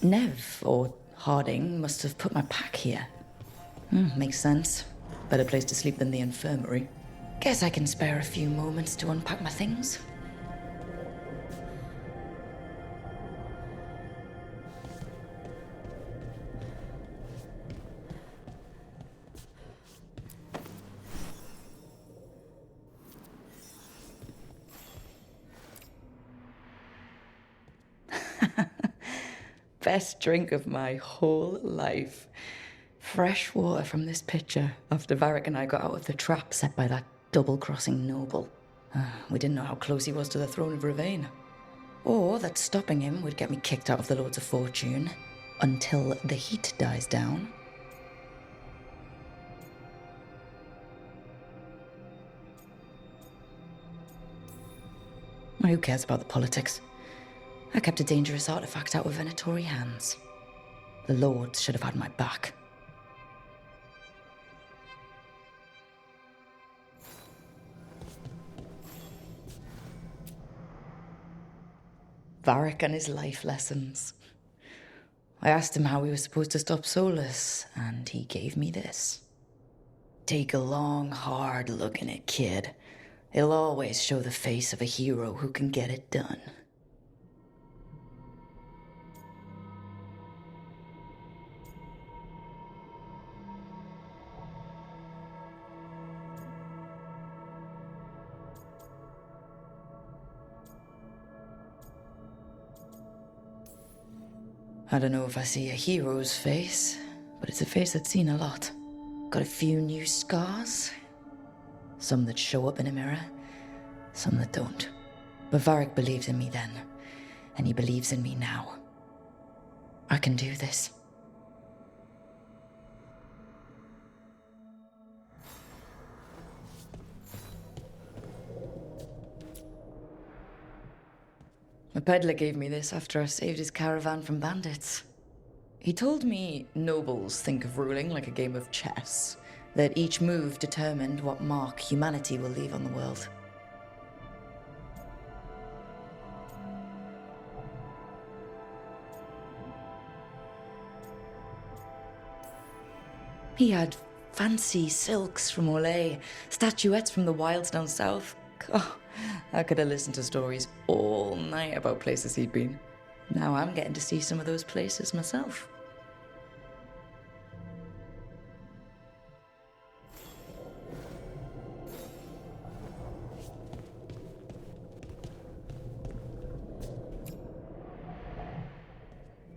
Nev, or Harding, must have put my pack here. Makes sense. Better place to sleep than the infirmary. Guess I can spare a few moments to unpack my things. Best drink of my whole life. Fresh water from this pitcher after Varric and I got out of the trap set by that double-crossing noble. We didn't know how close he was to the throne of Ravain. Or that stopping him would get me kicked out of the Lords of Fortune until the heat dies down. Who cares about the politics? I kept a dangerous artifact out of Venatori hands. The Lords should have had my back. Varric and his life lessons. I asked him how we were supposed to stop Solus, and he gave me this. Take a long, hard look in it, kid. It'll always show the face of a hero who can get it done. I don't know if I see a hero's face, but it's a face that's seen a lot. Got a few new scars. Some that show up in a mirror, some that don't. But Varric believed in me then, and he believes in me now. I can do this. A peddler gave me this after I saved his caravan from bandits. He told me nobles think of ruling like a game of chess, that each move determined what mark humanity will leave on the world. He had fancy silks from Olay, statuettes from the wilds down south. Oh, I could have listened to stories all night about places he'd been. Now I'm getting to see some of those places myself.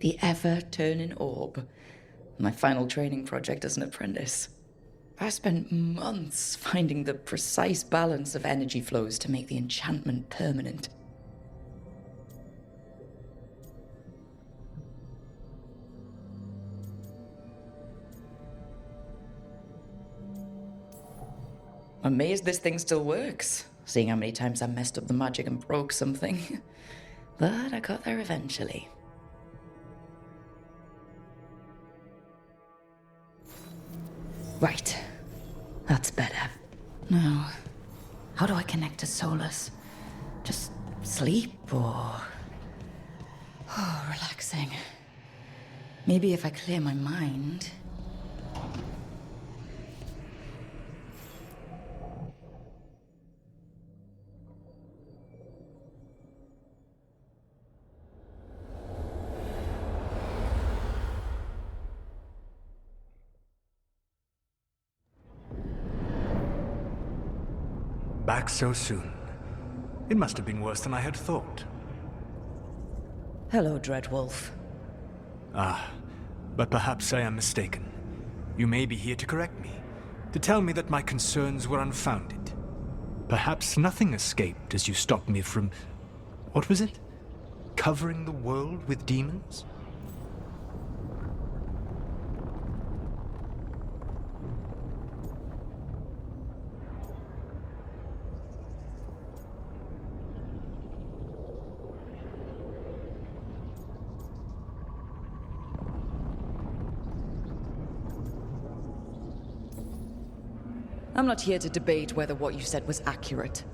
The ever-turning orb. My final training project as an apprentice. I spent months finding the precise balance of energy flows to make the enchantment permanent. I'm amazed this thing still works, seeing how many times I messed up the magic and broke something. But I got there eventually. Right. That's better. Now, how do I connect to Solus? Just sleep or... Oh, relaxing. Maybe if I clear my mind... Back so soon. It must have been worse than I had thought. Hello, Dreadwolf. Ah, but perhaps I am mistaken. You may be here to correct me, to tell me that my concerns were unfounded. Perhaps nothing escaped as you stopped me from... what was it? Covering the world with demons? I'm not here to debate whether what you said was accurate.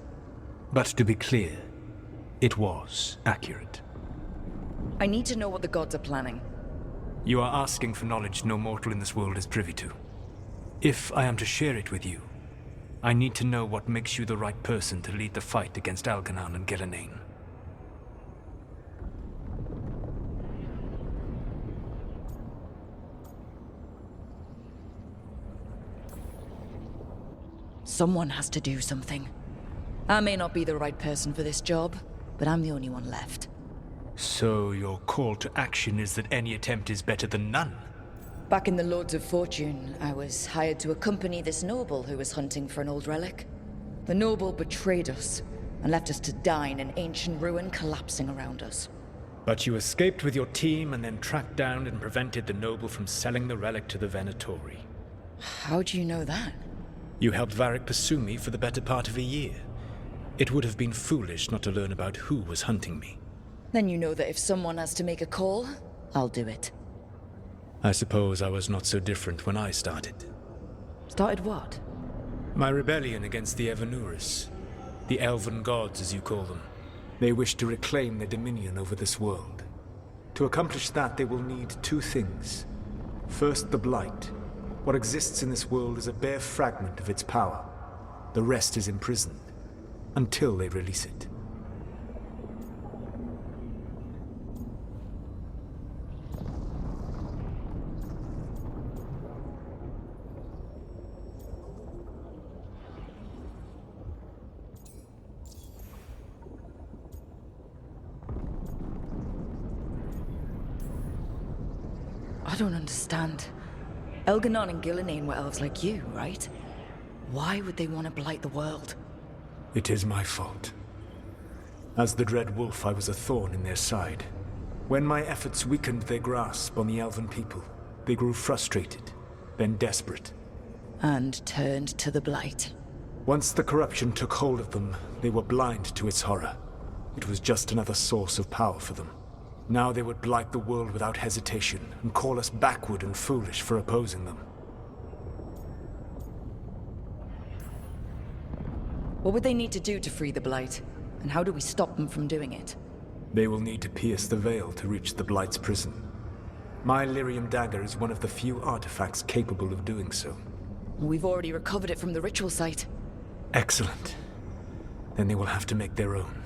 But to be clear, it was accurate. I need to know what the gods are planning. You are asking for knowledge no mortal in this world is privy to. If I am to share it with you, I need to know what makes you the right person to lead the fight against Algernon and Gillenane. Someone has to do something. I may not be the right person for this job, but I'm the only one left. So your call to action is that any attempt is better than none? Back in the Lords of Fortune, I was hired to accompany this noble who was hunting for an old relic. The noble betrayed us and left us to die in an ancient ruin collapsing around us. But you escaped with your team and then tracked down and prevented the noble from selling the relic to the Venatori. How do you know that? You helped Varric pursue me for the better part of a year. It would have been foolish not to learn about who was hunting me. Then you know that if someone has to make a call, I'll do it. I suppose I was not so different when I started. Started what? My rebellion against the Evanuris. The Elven Gods, as you call them. They wish to reclaim their dominion over this world. To accomplish that, they will need two things. First, the Blight. What exists in this world is a bare fragment of its power. The rest is imprisoned, until they release it. I don't understand. Elganon and Gillenane were elves like you, right? Why would they want to blight the world? It is my fault. As the Dread Wolf, I was a thorn in their side. When my efforts weakened their grasp on the Elven people, they grew frustrated, then desperate. And turned to the blight. Once the corruption took hold of them, they were blind to its horror. It was just another source of power for them. Now they would blight the world without hesitation and call us backward and foolish for opposing them. What would they need to do to free the blight? And how do we stop them from doing it? They will need to pierce the veil to reach the Blight's prison. My Lyrium dagger is one of the few artifacts capable of doing so. We've already recovered it from the ritual site. Excellent. Then they will have to make their own.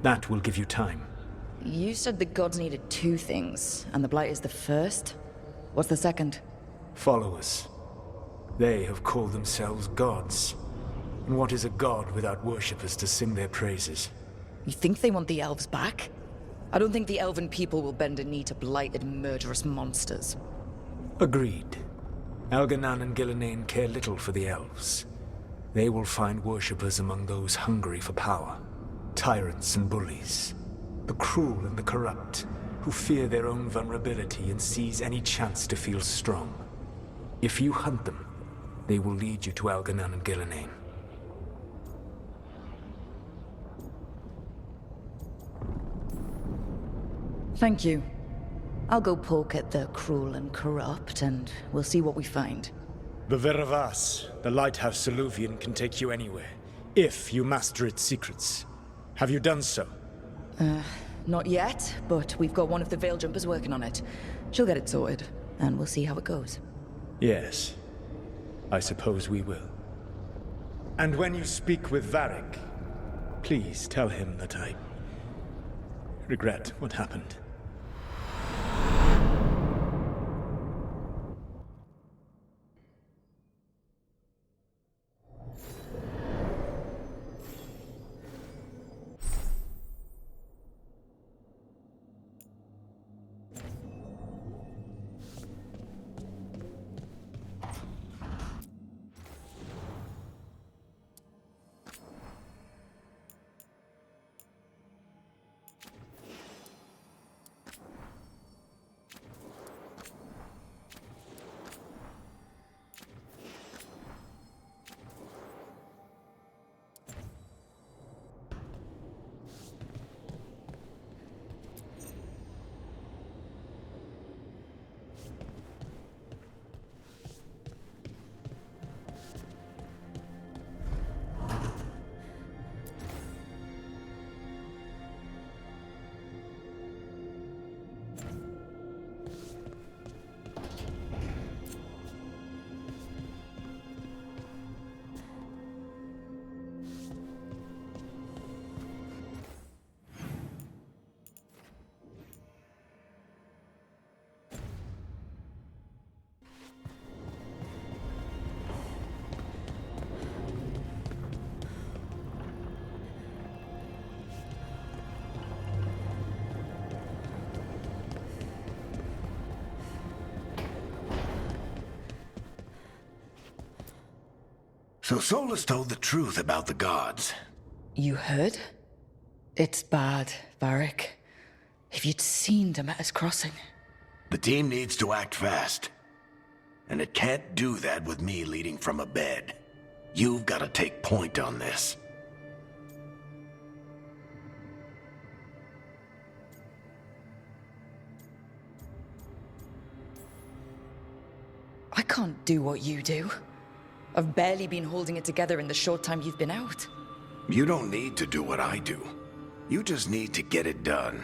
That will give you time. You said the gods needed two things, and the blight is the first? What's the second? Followers. They have called themselves gods. And what is a god without worshippers to sing their praises? You think they want the elves back? I don't think the elven people will bend a knee to blighted, murderous monsters. Agreed. Elganon and Gillenane care little for the elves. They will find worshippers among those hungry for power. Tyrants and bullies. The cruel and the corrupt, who fear their own vulnerability and seize any chance to feel strong. If you hunt them, they will lead you to Elganon and Gillenane. Thank you. I'll go poke at the cruel and corrupt, and we'll see what we find. The Veravas, the lighthouse Soluvian, can take you anywhere, if you master its secrets. Have you done so? Not yet, but we've got one of the Veil Jumpers working on it. She'll get it sorted, and we'll see how it goes. Yes. I suppose we will. And when you speak with Varric, please tell him that I regret what happened. So Solus told the truth about the gods. You heard? It's bad, Varric. If you'd seen Demeter's crossing. The team needs to act fast. And it can't do that with me leading from a bed. You've got to take point on this. I can't do what you do. I've barely been holding it together in the short time you've been out. You don't need to do what I do. You just need to get it done.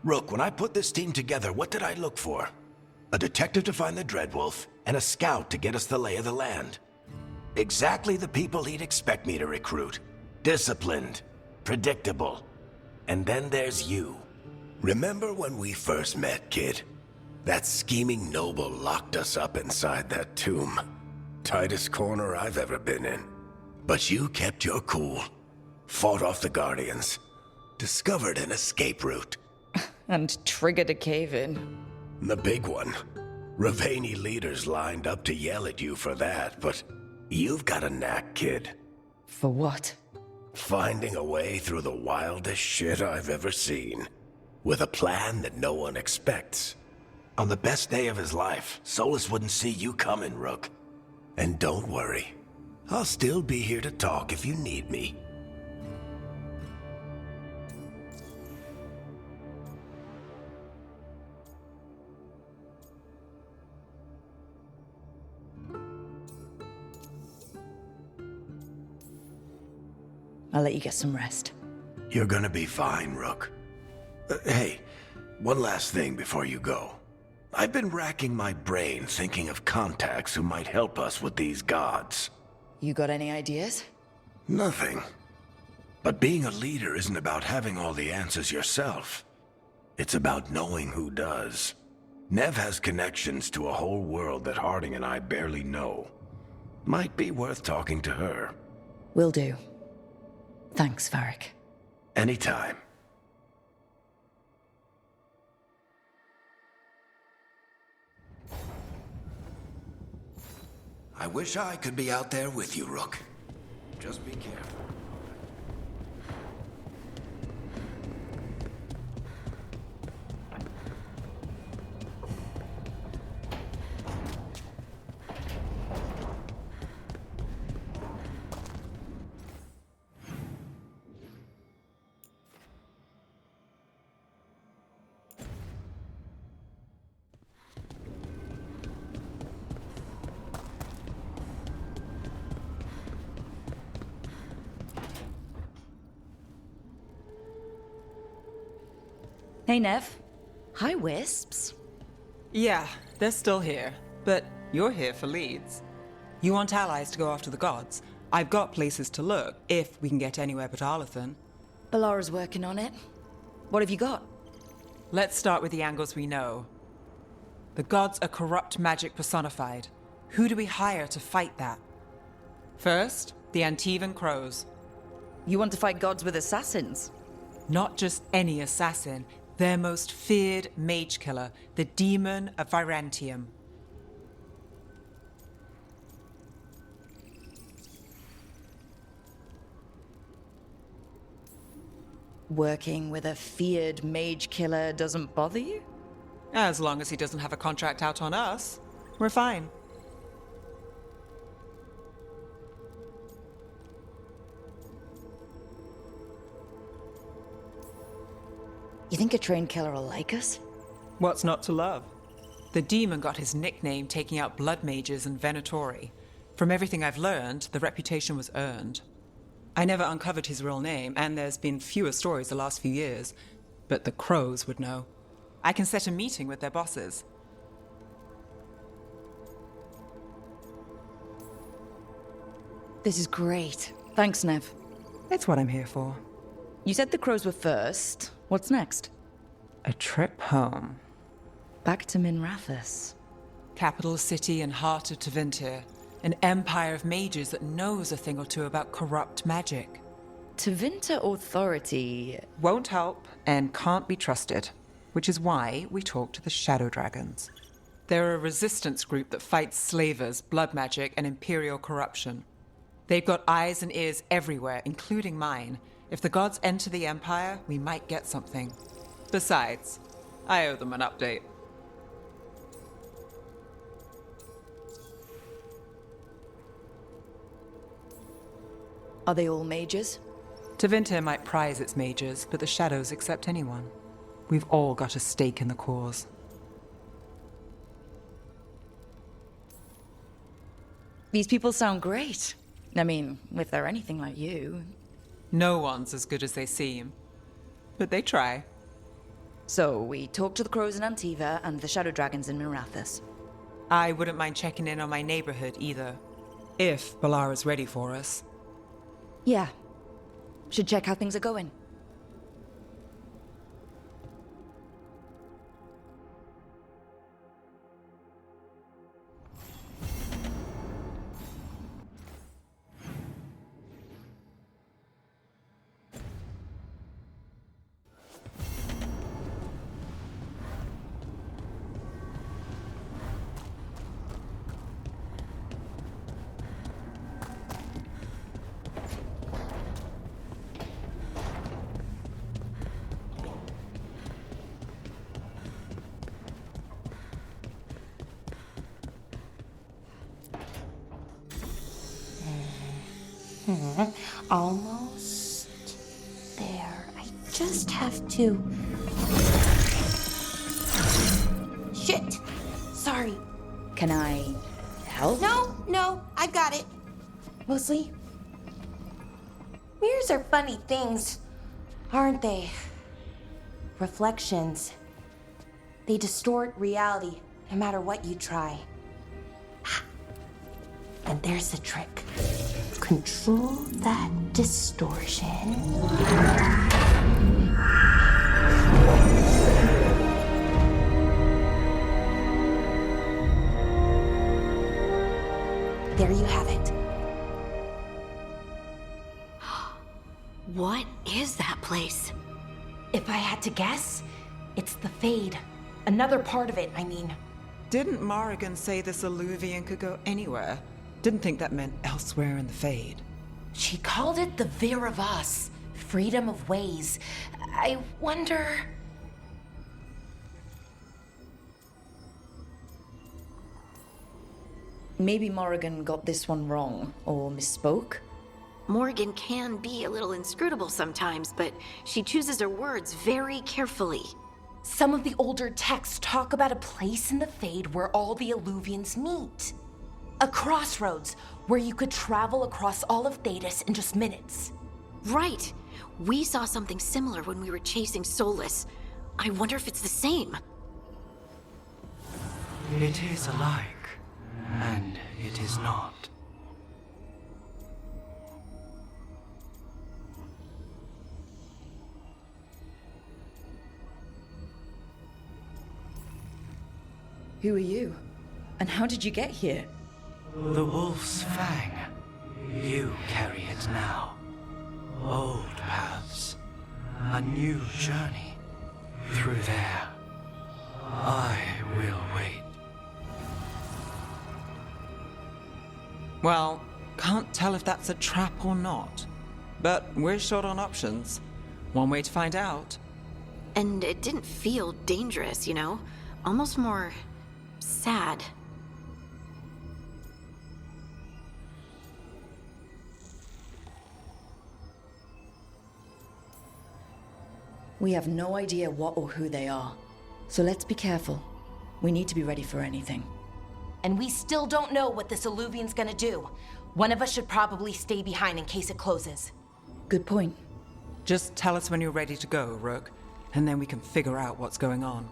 Rook, when I put this team together, what did I look for? A detective to find the Dreadwolf, and a scout to get us the lay of the land. Exactly the people he'd expect me to recruit. Disciplined, predictable. And then there's you. Remember when we first met, kid? That scheming noble locked us up inside that tomb. Tightest corner I've ever been in. But you kept your cool. Fought off the Guardians. Discovered an escape route. And triggered a cave-in. The big one. Ravani leaders lined up to yell at you for that, but you've got a knack, kid. For what? Finding a way through the wildest shit I've ever seen. With a plan that no one expects. On the best day of his life, Solus wouldn't see you coming, Rook. And don't worry. I'll still be here to talk if you need me. I'll let you get some rest. You're gonna be fine, Rook. Hey, one last thing before you go. I've been racking my brain thinking of contacts who might help us with these gods. You got any ideas? Nothing. But being a leader isn't about having all the answers yourself. It's about knowing who does. Nev has connections to a whole world that Harding and I barely know. Might be worth talking to her. Will do. Thanks, Varric. Anytime. I wish I could be out there with you, Rook. Just be careful. Hey, Nev. Hi, Wisps. Yeah, they're still here. But you're here for leads. You want allies to go after the gods? I've got places to look, if we can get anywhere but Arlathan. Balara's working on it. What have you got? Let's start with the angles we know. The gods are corrupt magic personified. Who do we hire to fight that? First, the Antivan Crows. You want to fight gods with assassins? Not just any assassin, their most feared mage killer, the Demon of Virantium. Working with a feared mage killer doesn't bother you? As long as he doesn't have a contract out on us, we're fine. You think a trained killer will like us? What's not to love? The demon got his nickname taking out blood mages and Venatori. From everything I've learned, the reputation was earned. I never uncovered his real name, and there's been fewer stories the last few years, but the Crows would know. I can set a meeting with their bosses. This is great. Thanks, Nev. That's what I'm here for. You said the crows were first. What's next? A trip home. Back to Minrathous. Capital city and heart of Tevinter. An empire of mages that knows a thing or two about corrupt magic. Tevinter Authority. Won't help and can't be trusted, which is why we talk to the Shadow Dragons. They're a resistance group that fights slavers, blood magic, and imperial corruption. They've got eyes and ears everywhere, including mine. If the gods enter the Empire, we might get something. Besides, I owe them an update. Are they all mages? Tevinter might prize its mages, but the Shadows accept anyone. We've all got a stake in the cause. These people sound great. I mean, if they're anything like you. No one's as good as they seem. But they try. So, we talked to the crows in Antiva and the shadow dragons in Mirathas. I wouldn't mind checking in on my neighborhood either. If Balara's ready for us. Yeah. Should check how things are going. Almost there. I just have to... Shit! Sorry. Can I help? No, I got it. Mostly. Mirrors are funny things, aren't they? Reflections. They distort reality, no matter what you try. And there's the trick. Control that distortion. There you have it. What is that place? If I had to guess, it's the Fade. Another part of it, I mean. Didn't Morrigan say this Illuvian could go anywhere? Didn't think that meant elsewhere in the Fade. She called it the Vir of Us, freedom of ways. I wonder... Maybe Morrigan got this one wrong, or misspoke. Morgan can be a little inscrutable sometimes, but she chooses her words very carefully. Some of the older texts talk about a place in the Fade where all the Illuvians meet. A crossroads where you could travel across all of Thedas in just minutes. Right. We saw something similar when we were chasing Solus. I wonder if it's the same. It is alike, and it is not. Who are you? And how did you get here? The Wolf's Fang. You carry it now. Old paths. A new journey. Through there. I will wait. Well, can't tell if that's a trap or not. But we're short on options. One way to find out. And it didn't feel dangerous, you know? Almost more... sad. We have no idea what or who they are. So let's be careful. We need to be ready for anything. And we still don't know what this Illuvian's gonna do. One of us should probably stay behind in case it closes. Good point. Just tell us when you're ready to go, Rook, and then we can figure out what's going on.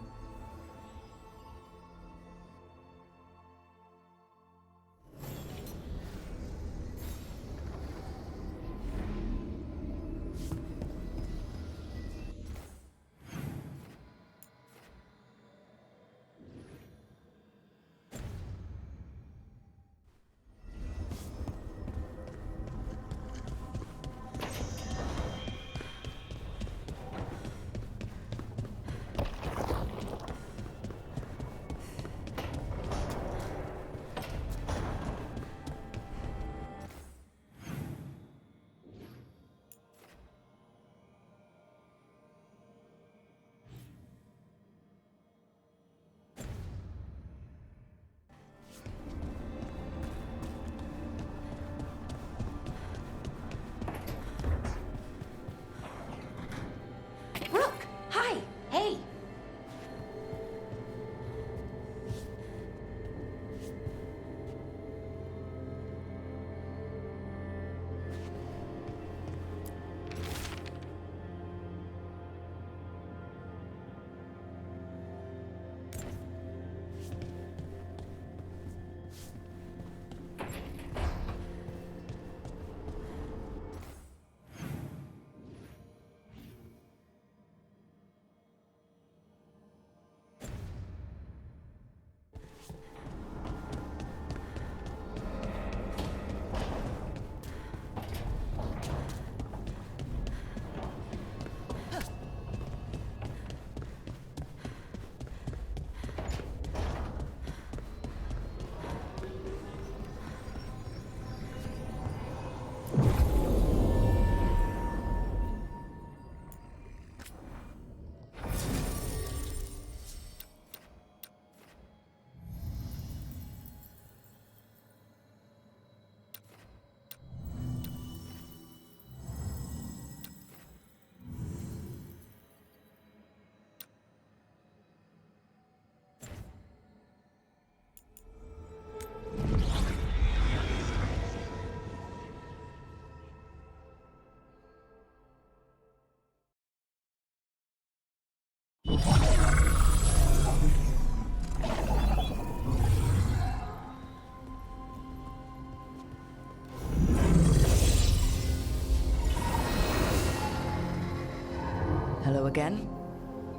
Hello again.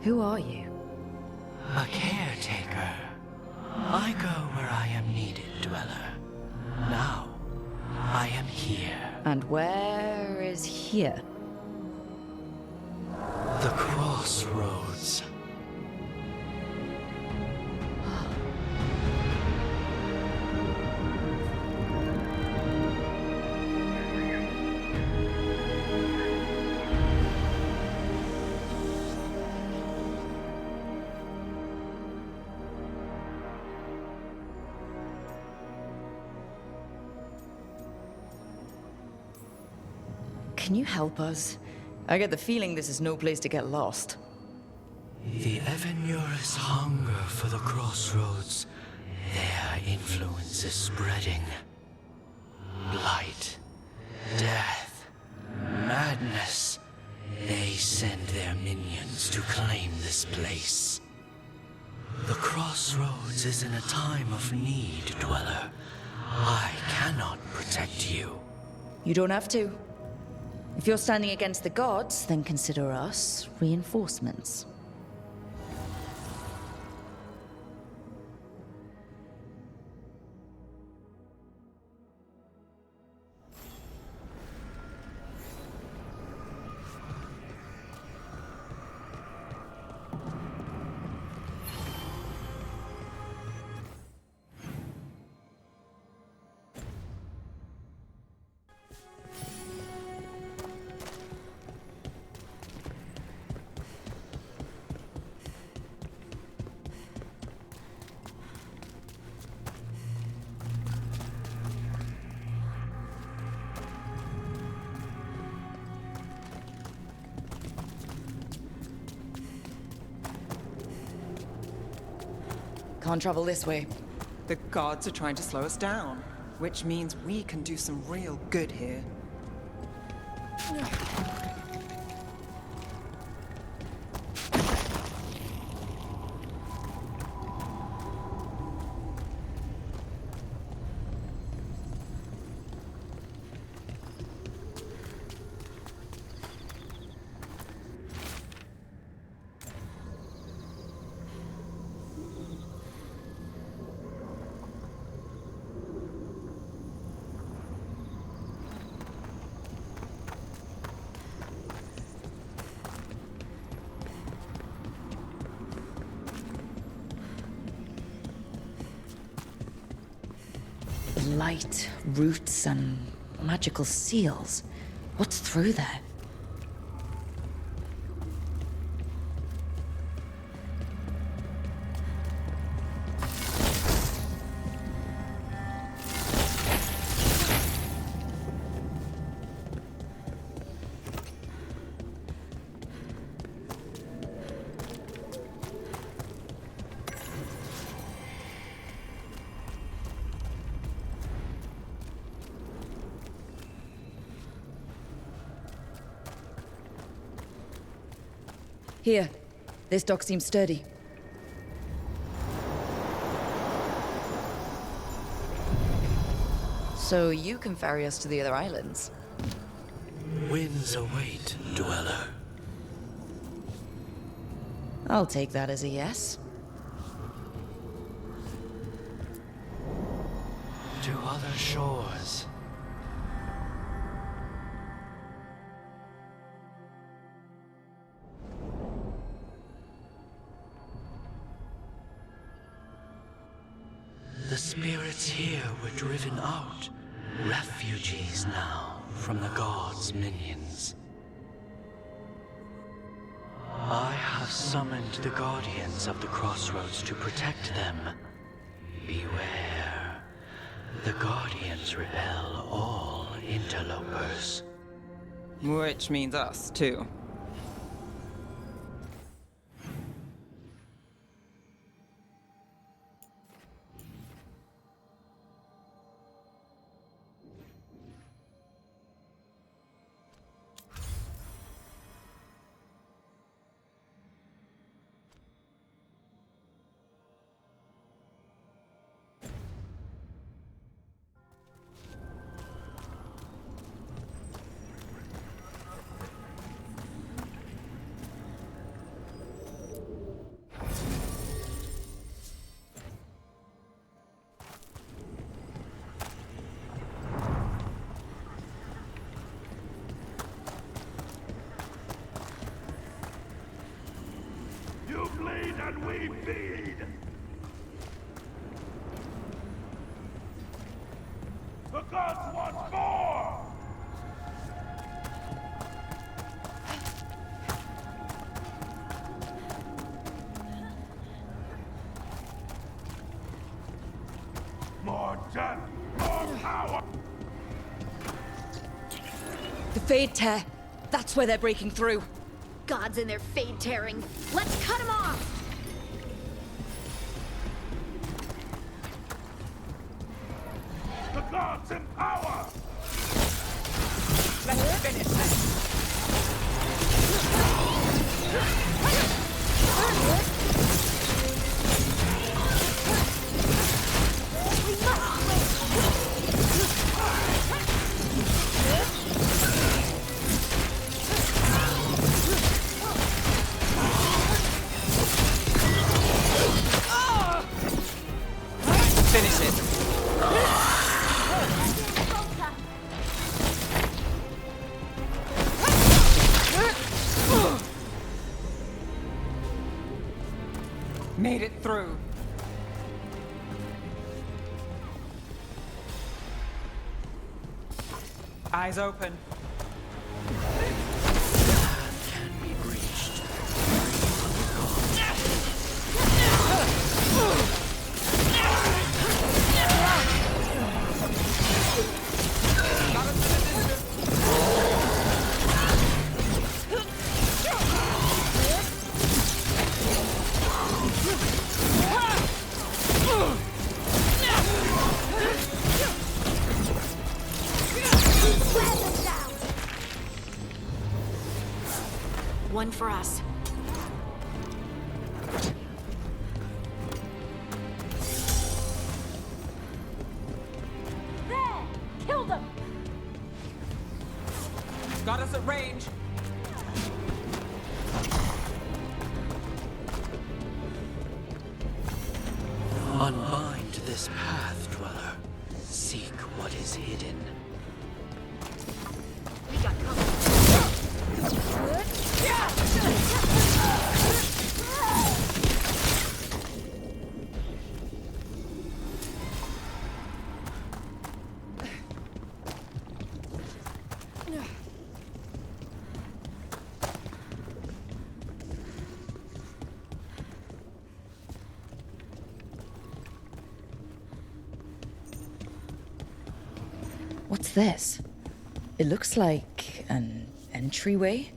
Who are you? A caretaker. I go where I am needed, Dweller. Now, I am here. And where is here? The crossroads. Can you help us? I get the feeling this is no place to get lost. The Evanurus hunger for the crossroads. Their influence is spreading. Blight, death, madness. They send their minions to claim this place. The crossroads is in a time of need, Dweller. I cannot protect you. You don't have to. If you're standing against the gods, then consider us reinforcements. Can't travel this way. The gods are trying to slow us down, which means we can do some real good here. Light, roots, and magical seals. What's through there? Here. This dock seems sturdy. So you can ferry us to the other islands? Winds await, Dweller. I'll take that as a yes. To other shores. The spirits here were driven out, refugees now from the gods' minions. I have summoned the guardians of the crossroads to protect them. Beware. The guardians repel all interlopers. Which means us, too. eat and we feed! The gods want more! More death! More power! The Fade Tear. That's where they're breaking through. Gods and their fade tearing. Let's cut them off! The gods in power! Let's finish this. Finish it. Made it through. Eyes open. Can be breached. One for us. There! Killed them! Got us at range. Unbind this path, Dweller. Seek what is hidden. We got cover. What's this? It looks like an entryway.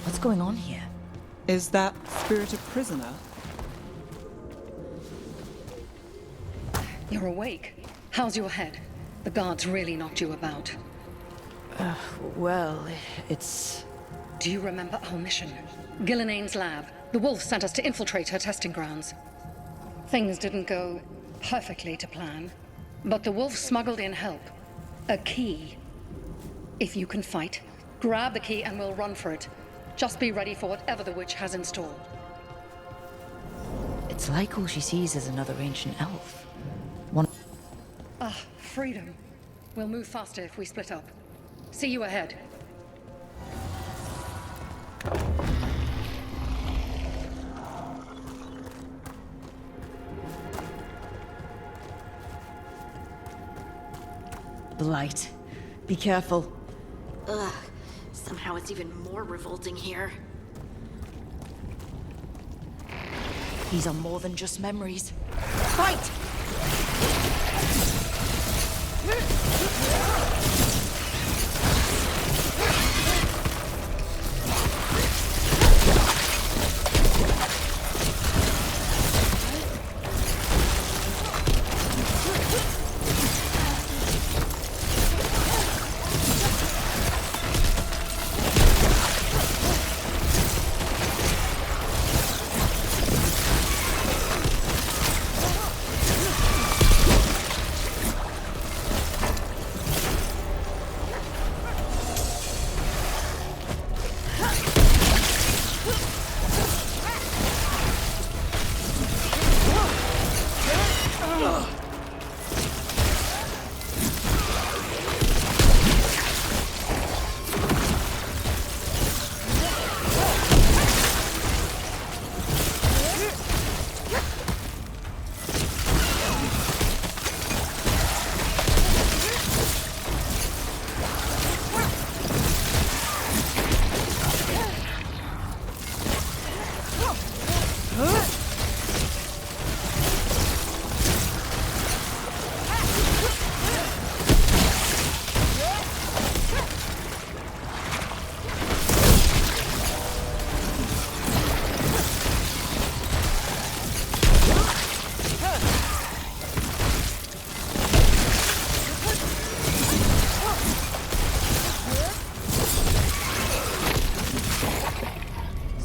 What's going on here? Is that spirit a prisoner? You're awake. How's your head? The guards really knocked you about. Well, it's... Do you remember our mission? Gillinane's lab. The wolf sent us to infiltrate her testing grounds. Things didn't go perfectly to plan, but the wolf smuggled in help. A key. If you can fight, grab the key and we'll run for it. Just be ready for whatever the witch has in store. It's like all she sees is another ancient elf. Freedom. We'll move faster if we split up. See you ahead. The light. Be careful. Ugh. Somehow it's even more revolting here. These are more than just memories. Fight!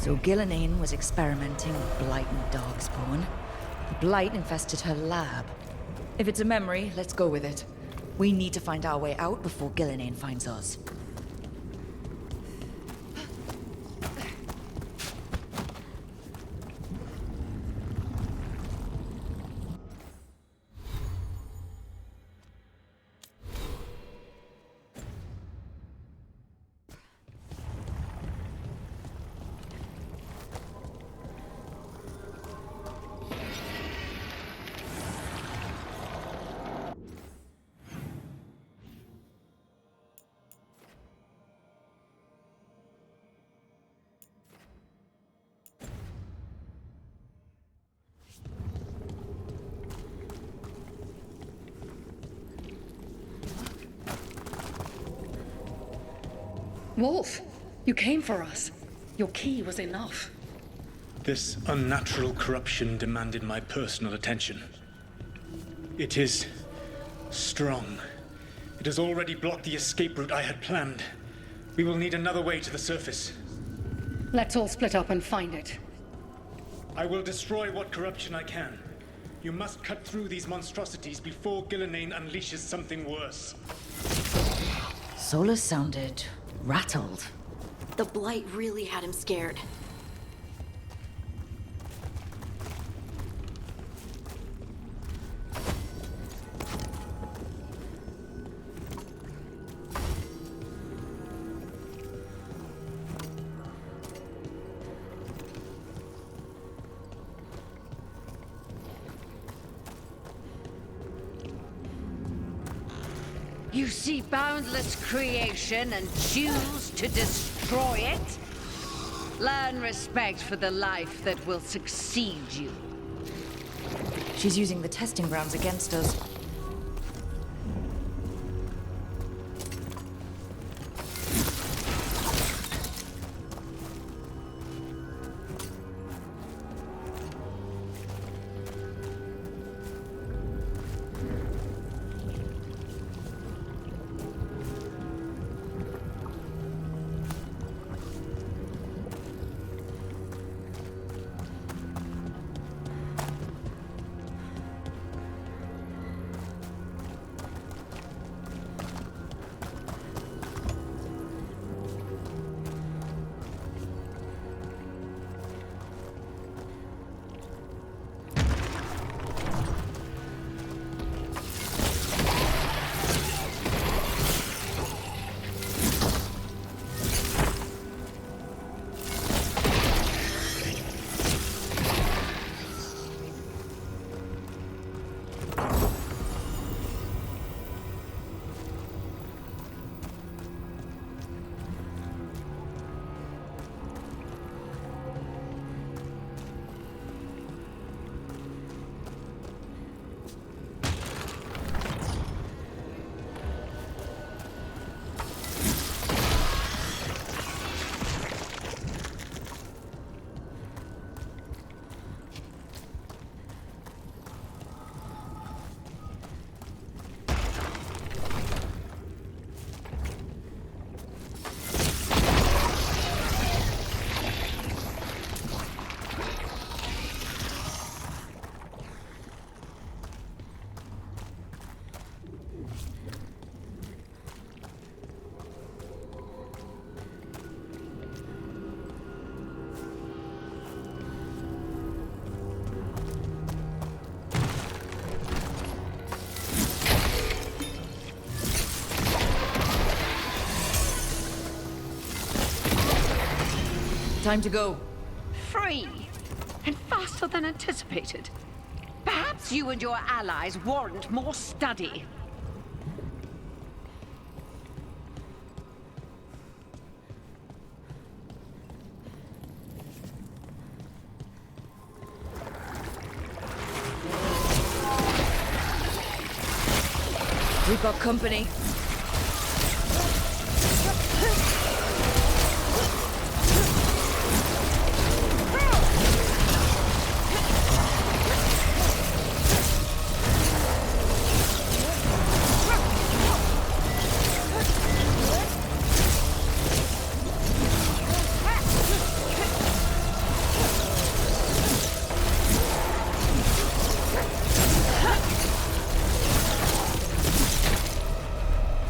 So Gillenane was experimenting with blight and darkspawn. The blight infested her lab. If it's a memory, let's go with it. We need to find our way out before Gillenane finds us. Wolf, you came for us. Your key was enough. This unnatural corruption demanded my personal attention. It is strong. It has already blocked the escape route I had planned. We will need another way to the surface. Let's all split up and find it. I will destroy what corruption I can. You must cut through these monstrosities before Gillenane unleashes something worse. Solus sounded rattled. The blight really had him scared. You see boundless creation and choose to destroy it? Learn respect for the life that will succeed you. She's using the testing grounds against us. Time to go. Free, and faster than anticipated. Perhaps you and your allies warrant more study. We've got company.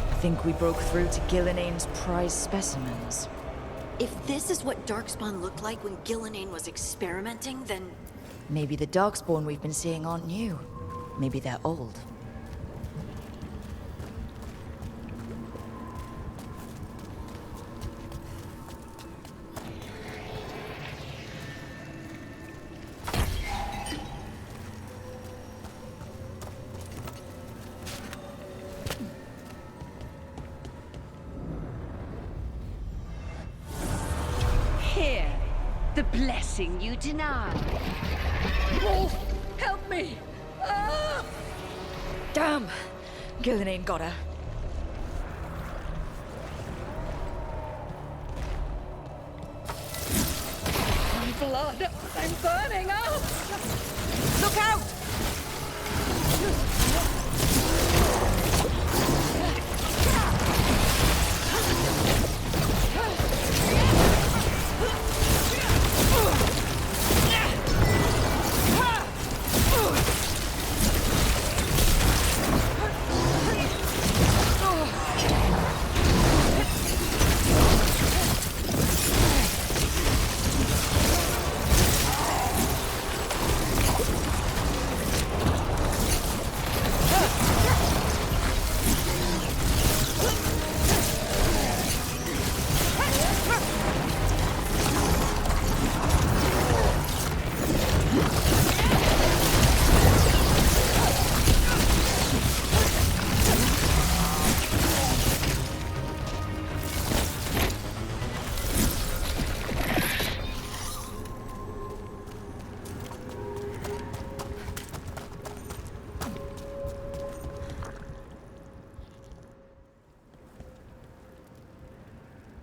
I think we broke through to Gillinane's prize specimens. If this is what Darkspawn looked like when Gillinane was experimenting, then... Maybe the Darkspawn we've been seeing aren't new. Maybe they're old. Here, the blessing you denied. Wolf, help me! Ah! Damn! Gillinane got her. My blood! I'm burning up! Look out!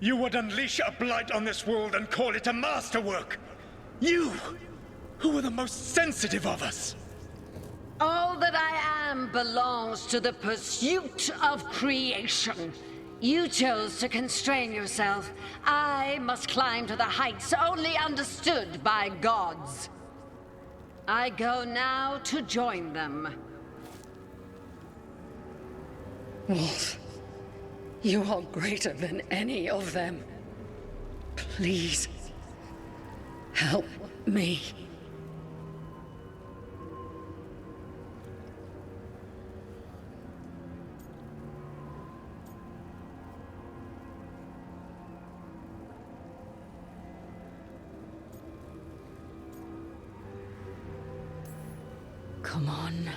You would unleash a blight on this world and call it a masterwork! You, who were the most sensitive of us! All that I am belongs to the pursuit of creation. You chose to constrain yourself. I must climb to the heights only understood by gods. I go now to join them. Wolf, you are greater than any of them. Please, help me. Come on.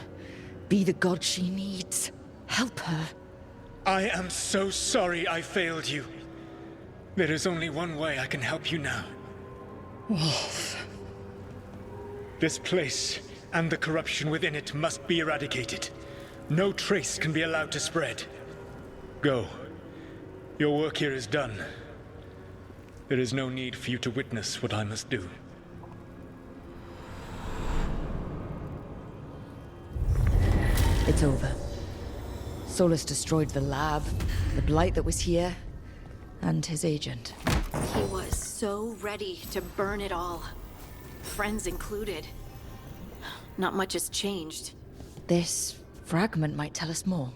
Be the god she needs. Help her. I am so sorry I failed you. There is only one way I can help you now. Wolf. This place and the corruption within it must be eradicated. No trace can be allowed to spread. Go. Your work here is done. There is no need for you to witness what I must do. It's over. Solus destroyed the lab, the blight that was here, and his agent. He was so ready to burn it all. Friends included. Not much has changed. This fragment might tell us more.